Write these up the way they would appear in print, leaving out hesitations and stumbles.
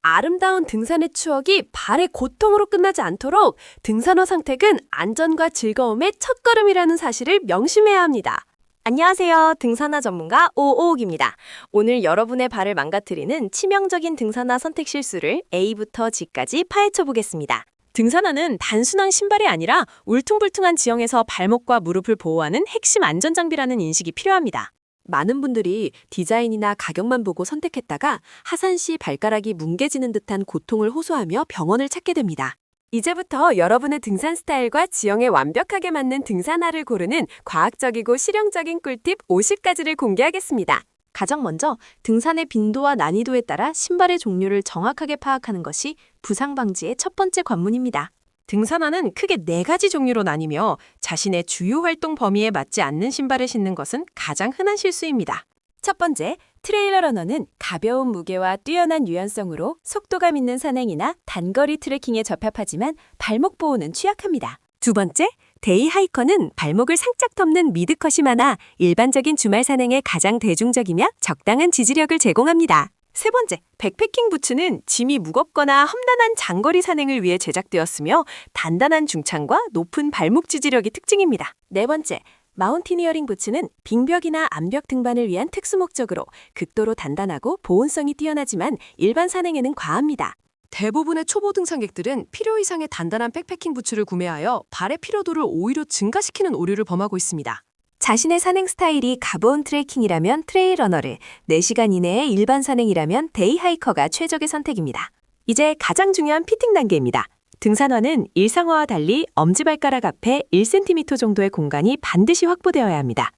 아름다운 등산의 추억이 발의 고통으로 끝나지 않도록 등산화 선택은 안전과 즐거움의 첫걸음이라는 사실을 명심해야 합니다. 안녕하세요. 등산화 전문가 오오옥입니다. 오늘 여러분의 발을 망가뜨리는 치명적인 등산화 선택 실수를 A부터 G까지 파헤쳐 보겠습니다. 등산화는 단순한 신발이 아니라 울퉁불퉁한 지형에서 발목과 무릎을 보호하는 핵심 안전장비라는 인식이 필요합니다. 많은 분들이 디자인이나 가격만 보고 선택했다가 하산 시 발가락이 뭉개지는 듯한 고통을 호소하며 병원을 찾게 됩니다. 이제부터 여러분의 등산 스타일과 지형에 완벽하게 맞는 등산화를 고르는 과학적이고 실용적인 꿀팁 50가지를 공개하겠습니다. 가장 먼저 등산의 빈도와 난이도에 따라 신발의 종류를 정확하게 파악하는 것이 부상 방지의 첫 번째 관문입니다. 등산화는 크게 4가지 종류로 나뉘며 자신의 주요 활동 범위에 맞지 않는 신발을 신는 것은 가장 흔한 실수입니다. 첫 번째, 트레일 러너는 가벼운 무게와 뛰어난 유연성으로 속도감 있는 산행이나 단거리 트레킹에 적합하지만 발목 보호는 취약합니다. 두 번째, 데이 하이커는 발목을 살짝 덮는 미드컷이 많아 일반적인 주말 산행에 가장 대중적이며 적당한 지지력을 제공합니다. 세 번째, 백패킹 부츠는 짐이 무겁거나 험난한 장거리 산행을 위해 제작되었으며 단단한 중창과 높은 발목 지지력이 특징입니다. 네 번째, 마운티니어링 부츠는 빙벽이나 암벽 등반을 위한 특수 목적으로 극도로 단단하고 보온성이 뛰어나지만 일반 산행에는 과합니다. 대부분의 초보 등산객들은 필요 이상의 단단한 백패킹 부츠를 구매하여 발의 피로도를 오히려 증가시키는 오류를 범하고 있습니다. 자신의 산행 스타일이 가벼운 트레킹이라면 트레일 러너를, 4시간 이내의 일반 산행이라면 데이 하이커가 최적의 선택입니다. 이제 가장 중요한 피팅 단계입니다. 등산화는 일상화와 달리 엄지발가락 앞에 1cm 정도의 공간이 반드시 확보되어야 합니다.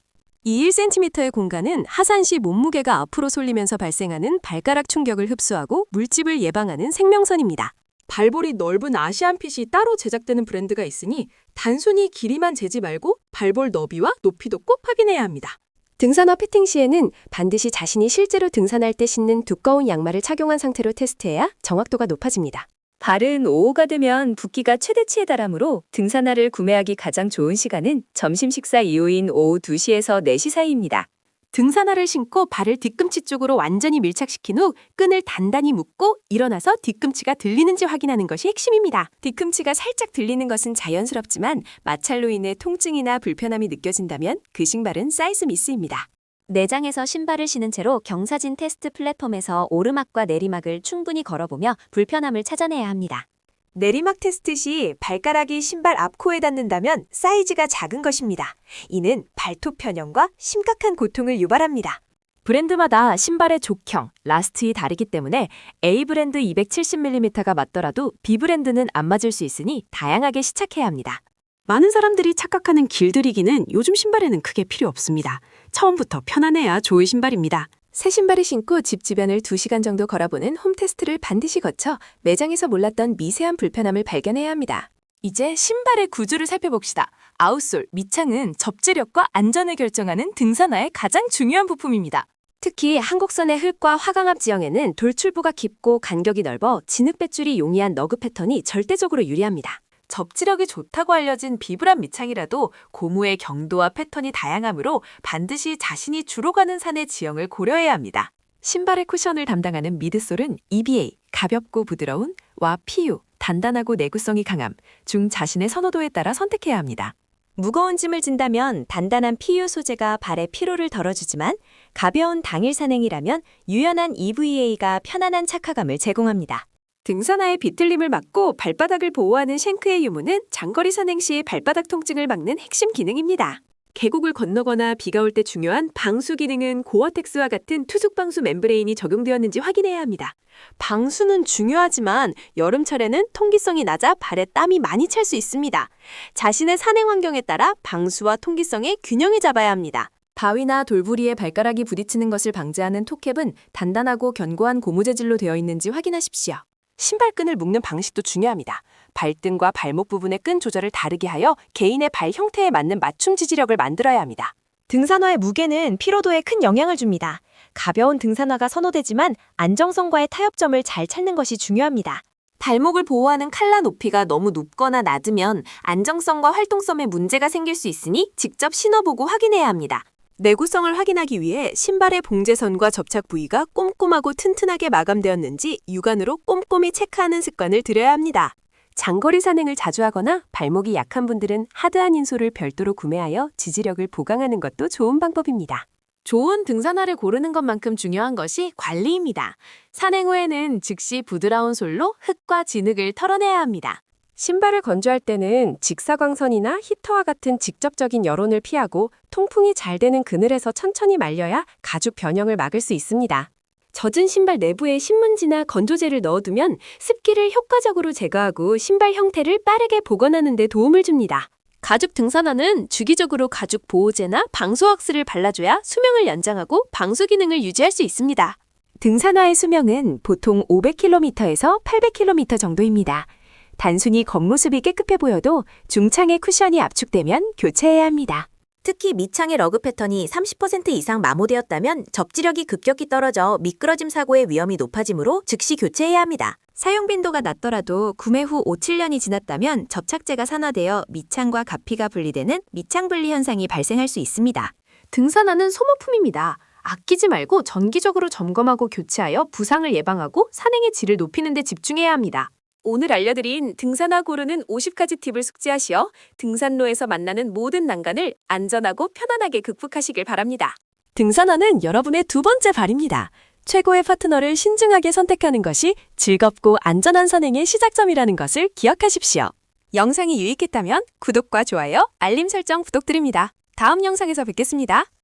이 1cm의 공간은 하산 시 몸무게가 앞으로 쏠리면서 발생하는 발가락 충격을 흡수하고 물집을 예방하는 생명선입니다. 발볼이 넓은 아시안핏이 따로 제작되는 브랜드가 있으니 단순히 길이만 재지 말고 발볼 너비와 높이도 꼭 확인해야 합니다. 등산화 피팅 시에는 반드시 자신이 실제로 등산할 때 신는 두꺼운 양말을 착용한 상태로 테스트해야 정확도가 높아집니다. 발은 오후가 되면 붓기가 최대치에 달하므로 등산화를 구매하기 가장 좋은 시간은 점심 식사 이후인 오후 2시에서 4시 사이입니다. 등산화를 신고 발을 뒤꿈치 쪽으로 완전히 밀착시킨 후 끈을 단단히 묶고 일어나서 뒤꿈치가 들리는지 확인하는 것이 핵심입니다. 뒤꿈치가 살짝 들리는 것은 자연스럽지만 마찰로 인해 통증이나 불편함이 느껴진다면 그 신발은 사이즈 미스입니다. 내장에서 신발을 신은 채로 경사진 테스트 플랫폼에서 오르막과 내리막을 충분히 걸어보며 불편함을 찾아내야 합니다. 내리막 테스트 시 발가락이 신발 앞코에 닿는다면 사이즈가 작은 것입니다. 이는 발톱 편형과 심각한 고통을 유발합니다. 브랜드마다 신발의 족형, 라스트이 다르기 때문에 A 브랜드 270mm가 맞더라도 B 브랜드는 안 맞을 수 있으니 다양하게 시착해야 합니다. 많은 사람들이 착각하는 길들이기는 요즘 신발에는 크게 필요 없습니다. 처음부터 편안해야 좋은 신발입니다. 새 신발을 신고 집 주변을 2시간 정도 걸어보는 홈 테스트를 반드시 거쳐 매장에서 몰랐던 미세한 불편함을 발견해야 합니다. 이제 신발의 구조를 살펴봅시다. 아웃솔, 밑창은 접지력과 안전을 결정하는 등산화의 가장 중요한 부품입니다. 특히 한국선의 흙과 화강암 지형에는 돌출부가 깊고 간격이 넓어 진흙 배출이 용이한 너그 패턴이 절대적으로 유리합니다. 접지력이 좋다고 알려진 비브란 밑창이라도 고무의 경도와 패턴이 다양하므로 반드시 자신이 주로 가는 산의 지형을 고려해야 합니다. 신발의 쿠션을 담당하는 미드솔은 EVA, 가볍고 부드러운, 와 PU, 단단하고 내구성이 강함, 중 자신의 선호도에 따라 선택해야 합니다. 무거운 짐을 진다면 단단한 PU 소재가 발의 피로를 덜어주지만 가벼운 당일 산행이라면 유연한 EVA가 편안한 착화감을 제공합니다. 등산화의 비틀림을 막고 발바닥을 보호하는 쉔크의 유무는 장거리 산행 시 발바닥 통증을 막는 핵심 기능입니다. 계곡을 건너거나 비가 올 때 중요한 방수 기능은 고어텍스와 같은 투숙 방수 멤브레인이 적용되었는지 확인해야 합니다. 방수는 중요하지만 여름철에는 통기성이 낮아 발에 땀이 많이 찰 수 있습니다. 자신의 산행 환경에 따라 방수와 통기성의 균형을 잡아야 합니다. 바위나 돌부리에 발가락이 부딪히는 것을 방지하는 톱캡은 단단하고 견고한 고무 재질로 되어 있는지 확인하십시오. 신발끈을 묶는 방식도 중요합니다. 발등과 발목 부분의 끈 조절을 다르게 하여 개인의 발 형태에 맞는 맞춤 지지력을 만들어야 합니다. 등산화의 무게는 피로도에 큰 영향을 줍니다. 가벼운 등산화가 선호되지만 안정성과의 타협점을 잘 찾는 것이 중요합니다. 발목을 보호하는 칼라 높이가 너무 높거나 낮으면 안정성과 활동성에 문제가 생길 수 있으니 직접 신어보고 확인해야 합니다. 내구성을 확인하기 위해 신발의 봉제선과 접착 부위가 꼼꼼하고 튼튼하게 마감되었는지 육안으로 꼼꼼히 체크하는 습관을 들여야 합니다. 장거리 산행을 자주 하거나 발목이 약한 분들은 하드한 인솔을 별도로 구매하여 지지력을 보강하는 것도 좋은 방법입니다. 좋은 등산화를 고르는 것만큼 중요한 것이 관리입니다. 산행 후에는 즉시 부드러운 솔로 흙과 진흙을 털어내야 합니다. 신발을 건조할 때는 직사광선이나 히터와 같은 직접적인 열온을 피하고 통풍이 잘 되는 그늘에서 천천히 말려야 가죽 변형을 막을 수 있습니다. 젖은 신발 내부에 신문지나 건조제를 넣어두면 습기를 효과적으로 제거하고 신발 형태를 빠르게 복원하는 데 도움을 줍니다. 가죽 등산화는 주기적으로 가죽 보호제나 방수왁스를 발라줘야 수명을 연장하고 방수 기능을 유지할 수 있습니다. 등산화의 수명은 보통 500km에서 800km 정도입니다. 단순히 겉모습이 깨끗해 보여도 중창의 쿠션이 압축되면 교체해야 합니다. 특히 밑창의 러그 패턴이 30% 이상 마모되었다면 접지력이 급격히 떨어져 미끄러짐 사고의 위험이 높아지므로 즉시 교체해야 합니다. 사용 빈도가 낮더라도 구매 후 5, 7년이 지났다면 접착제가 산화되어 밑창과 가피가 분리되는 밑창 분리 현상이 발생할 수 있습니다. 등산화는 소모품입니다. 아끼지 말고 정기적으로 점검하고 교체하여 부상을 예방하고 산행의 질을 높이는 데 집중해야 합니다. 오늘 알려드린 등산화 고르는 50가지 팁을 숙지하시어 등산로에서 만나는 모든 난관을 안전하고 편안하게 극복하시길 바랍니다. 등산화는 여러분의 두 번째 발입니다. 최고의 파트너를 신중하게 선택하는 것이 즐겁고 안전한 산행의 시작점이라는 것을 기억하십시오. 영상이 유익했다면 구독과 좋아요, 알림 설정 부탁드립니다. 다음 영상에서 뵙겠습니다.